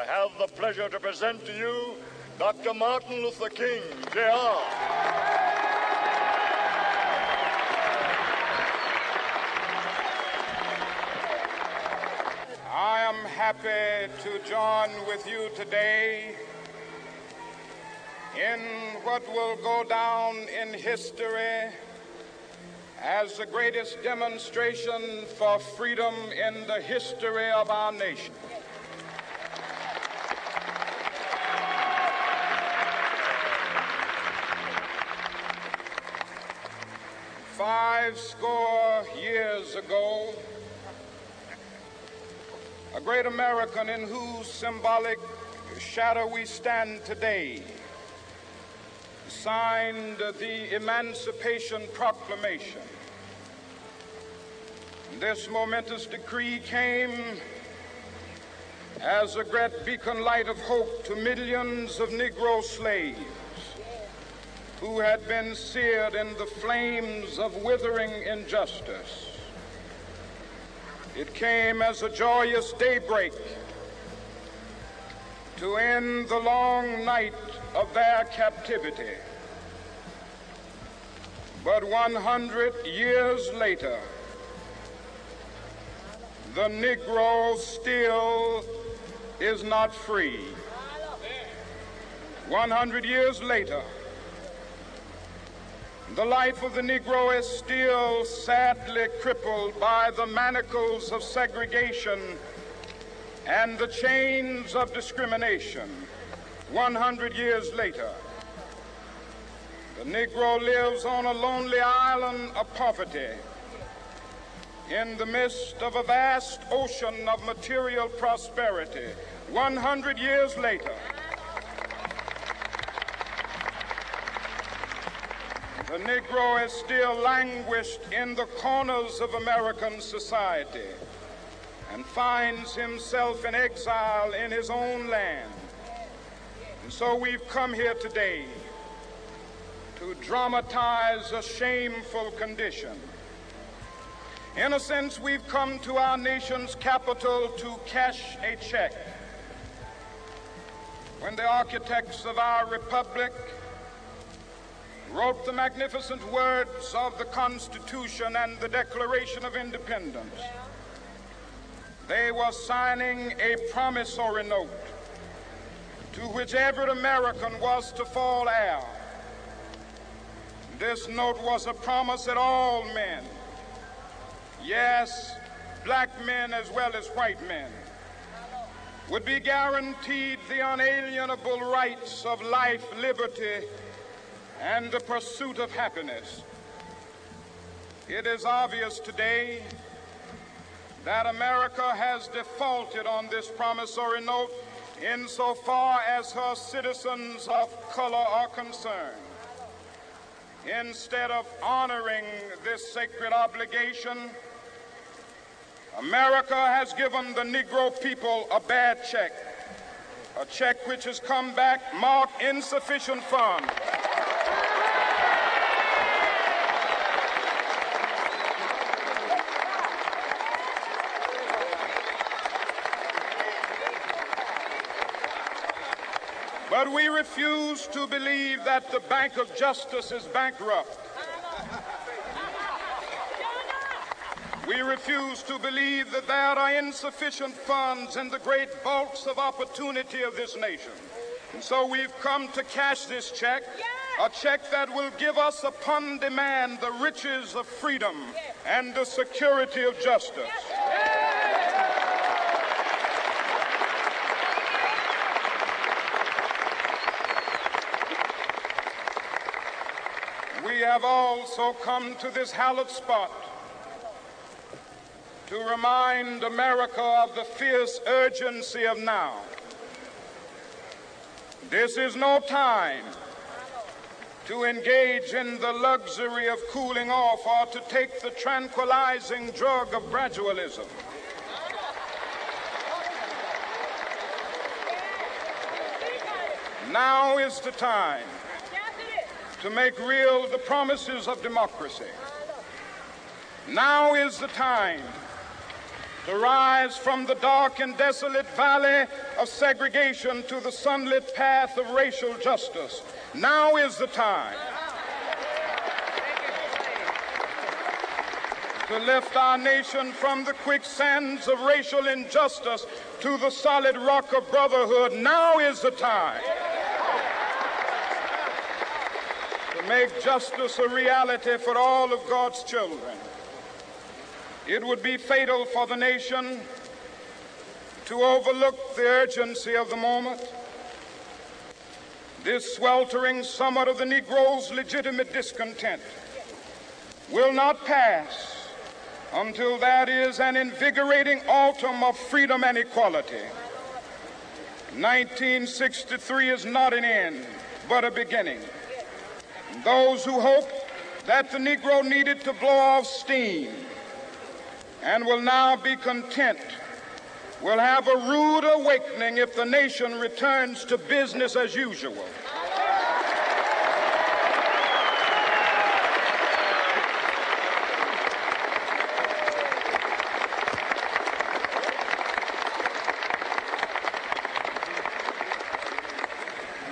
have the pleasure to present to you Dr. Martin Luther King, Jr. I am happy to join with you today in what will go down in history as the greatest demonstration for freedom in the history of our nation. Five score years ago, a great American in whose symbolic shadow we stand today signed the Emancipation Proclamation. This momentous decree came as a great beacon light of hope to millions of Negro slaves who had been seared in the flames of withering injustice. It came as a joyous daybreak to end the long night of their captivity. But 100 years later, the Negro still is not free. 100 years later, the life of the Negro is still sadly crippled by the manacles of segregation and the chains of discrimination. 100 years later, the Negro lives on a lonely island of poverty in the midst of a vast ocean of material prosperity. 100 years later, the Negro is still languished in the corners of American society and finds himself in exile in his own land. And so we've come here today to dramatize a shameful condition. In a sense, we've come to our nation's capital to cash a check. When the architects of our republic wrote the magnificent words of the Constitution and the Declaration of Independence, they were signing a promissory note to which every American was to fall heir. This note was a promise that all men, yes, black men as well as white men, would be guaranteed the unalienable rights of life, liberty, and the pursuit of happiness. It is obvious today that America has defaulted on this promissory note insofar as her citizens of color are concerned. Instead of honoring this sacred obligation, America has given the Negro people a bad check, a check which has come back marked insufficient funds. But we refuse to believe that the Bank of Justice is bankrupt. We refuse to believe that there are insufficient funds in the great vaults of opportunity of this nation. And so we've come to cash this check, a check that will give us upon demand the riches of freedom and the security of justice. We have also come to this hallowed spot to remind America of the fierce urgency of now. This is no time to engage in the luxury of cooling off or to take the tranquilizing drug of gradualism. Now is the time to make real the promises of democracy. Now is the time to rise from the dark and desolate valley of segregation to the sunlit path of racial justice. Now is the time to lift our nation from the quicksands of racial injustice to the solid rock of brotherhood. Now is the time to make justice a reality for all of God's children. It would be fatal for the nation to overlook the urgency of the moment. This sweltering summer of the Negro's legitimate discontent will not pass until that is an invigorating autumn of freedom and equality. 1963 is not an end, but a beginning. Those who hope that the Negro needed to blow off steam and will now be content will have a rude awakening if the nation returns to business as usual.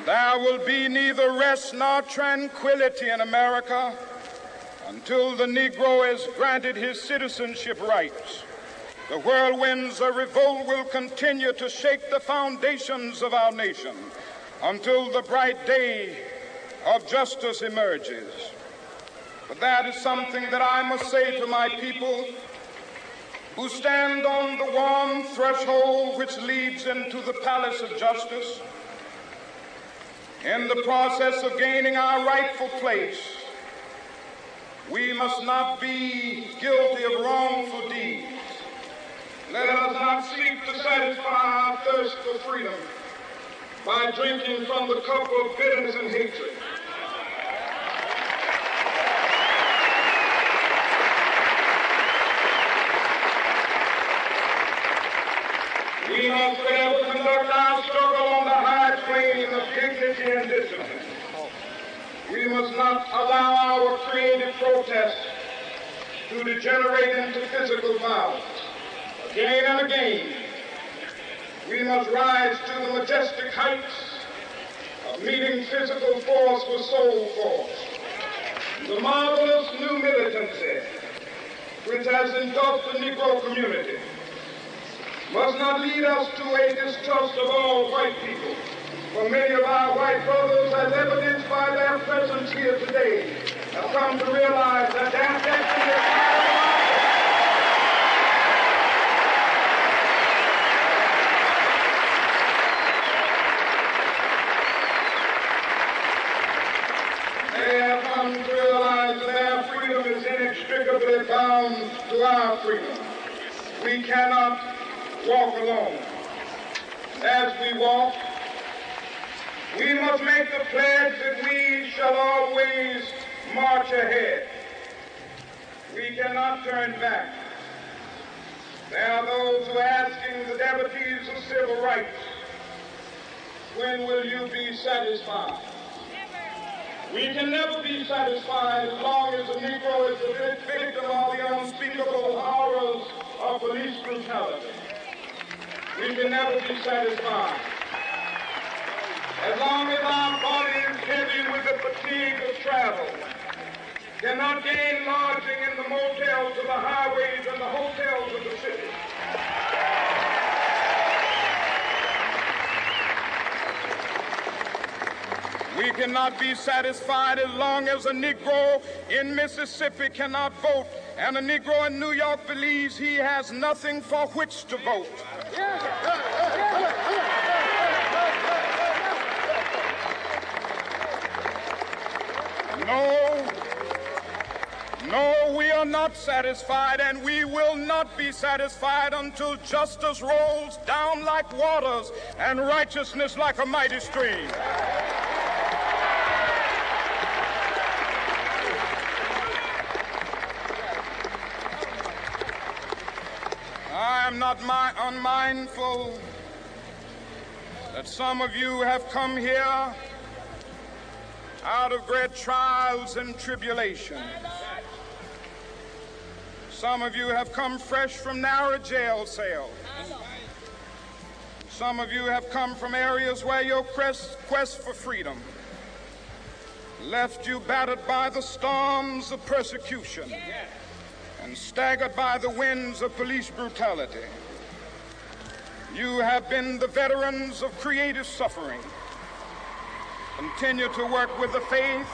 There will be neither rest nor tranquility in America until the Negro is granted his citizenship rights. The whirlwinds of revolt will continue to shake the foundations of our nation until the bright day of justice emerges. But that is something that I must say to my people who stand on the warm threshold which leads into the palace of justice. In the process of gaining our rightful place, we must not be guilty of wrongful deeds. Let us not seek to satisfy our thirst for freedom by drinking from the cup of bitterness and hatred. We must forever conduct our struggle on the high plane of dignity and discipline. We must not allow our creative protest to degenerate into physical violence. Again and again, we must rise to the majestic heights of meeting physical force with soul force. The marvelous new militancy which has engulfed the Negro community must not lead us to a distrust of all white people. For many of our white brothers, as evidenced by their presence here today, have come to realize that their destiny is they have come to realize that their freedom is inextricably bound to our freedom. We cannot walk alone. As we walk, we must make the pledge that we shall always march ahead. We cannot turn back. There are those who are asking the devotees of civil rights, when will you be satisfied? We can never be satisfied as long as the Negro is the victim of the unspeakable horrors of police brutality. We can never be satisfied as long as our body is heavy with the fatigue of travel, cannot gain lodging in the motels of the highways and the hotels of the city. We cannot be satisfied as long as a Negro in Mississippi cannot vote and a Negro in New York believes he has nothing for which to vote. No, we are not satisfied, and we will not be satisfied until justice rolls down like waters and righteousness like a mighty stream. I am not unmindful that some of you have come here out of great trials and tribulations. Some of you have come fresh from narrow jail cells. Some of you have come from areas where your quest for freedom left you battered by the storms of persecution and staggered by the winds of police brutality. You have been the veterans of creative suffering. Continue to work with the faith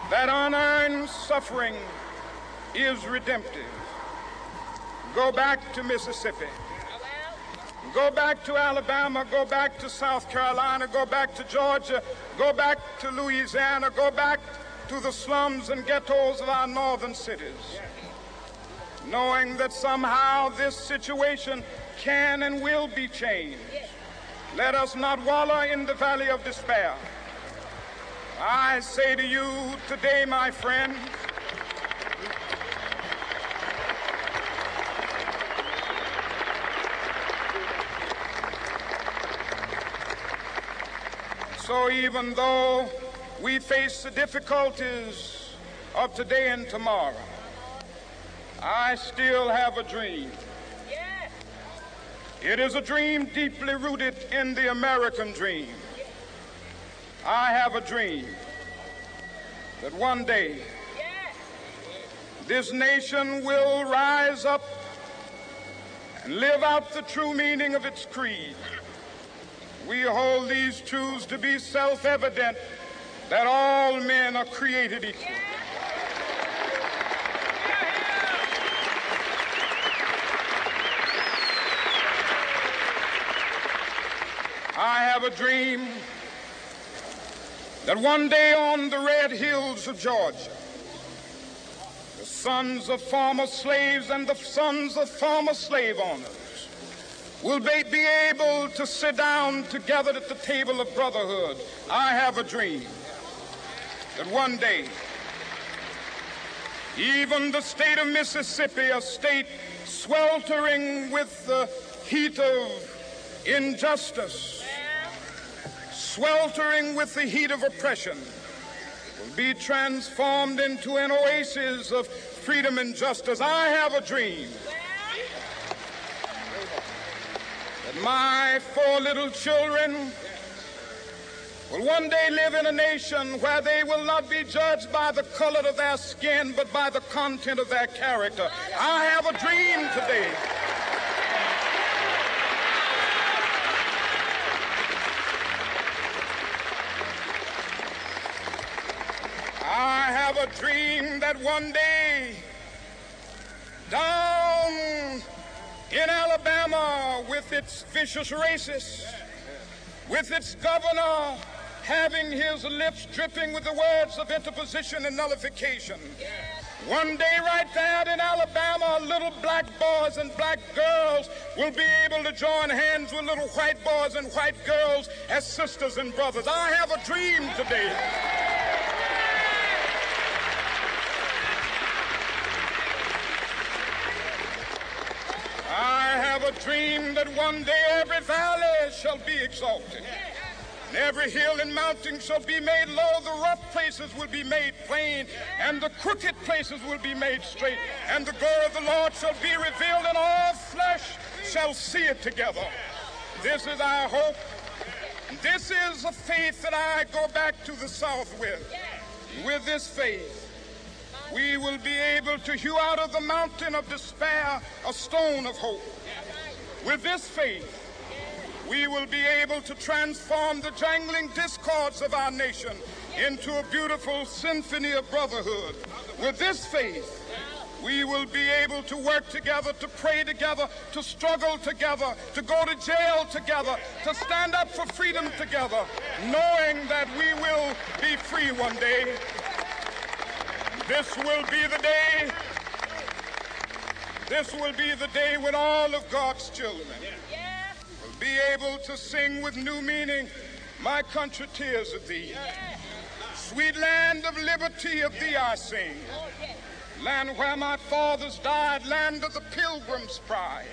that unearned suffering is redemptive. Go back to Mississippi. Go back to Alabama. Go back to South Carolina. Go back to Georgia. Go back to Louisiana. Go back to the slums and ghettos of our northern cities, knowing that somehow this situation can and will be changed. Let us not wallow in the valley of despair. I say to you today, my friend, so even though we face the difficulties of today and tomorrow, I still have a dream. It is a dream deeply rooted in the American dream. I have a dream that one day this nation will rise up and live out the true meaning of its creed. We hold these truths to be self-evident, that all men are created equal. I have a dream that one day on the red hills of Georgia, the sons of former slaves and the sons of former slave owners will be able to sit down together at the table of brotherhood. I have a dream that one day even the state of Mississippi, a state sweltering with the heat of injustice, sweltering with the heat of oppression, will be transformed into an oasis of freedom and justice. I have a dream that my 4 little children will one day live in a nation where they will not be judged by the color of their skin, but by the content of their character. I have a dream today a dream that one day down in Alabama, with its vicious racists, with its governor having his lips dripping with the words of interposition and nullification, one day right there in Alabama, little black boys and black girls will be able to join hands with little white boys and white girls as sisters and brothers. I have a dream today that one day every valley shall be exalted, and every hill and mountain shall be made low. The rough places will be made plain, and the crooked places will be made straight, and the glory of the Lord shall be revealed, and all flesh shall see it together. This is our hope. This is a faith that I go back to the South with. With this faith, we will be able to hew out of the mountain of despair a stone of hope. With this faith, we will be able to transform the jangling discords of our nation into a beautiful symphony of brotherhood. With this faith, we will be able to work together, to pray together, to struggle together, to go to jail together, to stand up for freedom together, knowing that we will be free one day. This will be the day. This will be the day when all of God's children will be able to sing with new meaning, "My country, tears of thee. Sweet land of liberty, of thee I sing. Land where my fathers died, land of the pilgrim's pride.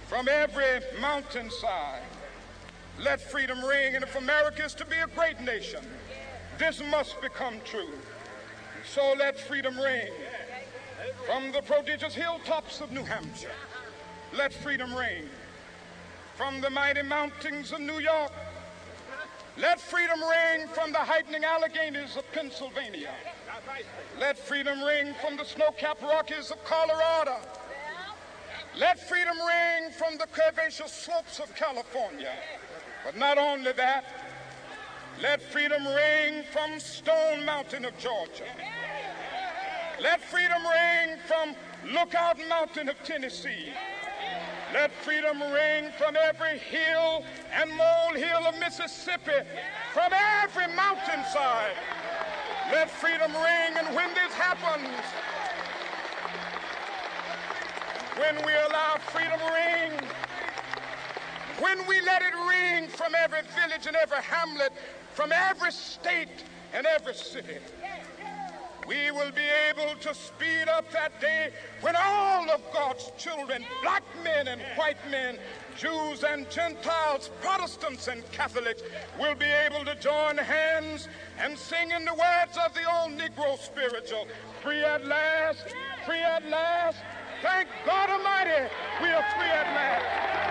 From every mountainside, let freedom ring. And if America is to be a great nation, this must become true. So let freedom ring. From the prodigious hilltops of New Hampshire, let freedom ring. From the mighty mountains of New York, let freedom ring. From the heightening Alleghenies of Pennsylvania, let freedom ring. From the snow-capped Rockies of Colorado, let freedom ring. From the curvaceous slopes of California. But not only that, let freedom ring from Stone Mountain of Georgia. Let freedom ring from Lookout Mountain of Tennessee. Let freedom ring from every hill and molehill of Mississippi, from every mountainside. Let freedom ring, and when this happens, when we allow freedom ring, when we let it ring from every village and every hamlet, from every state and every city, we will be able to speed up that day when all of God's children, black men and white men, Jews and Gentiles, Protestants and Catholics, will be able to join hands and sing in the words of the old Negro spiritual, free at last, free at last. Thank God Almighty, we are free at last.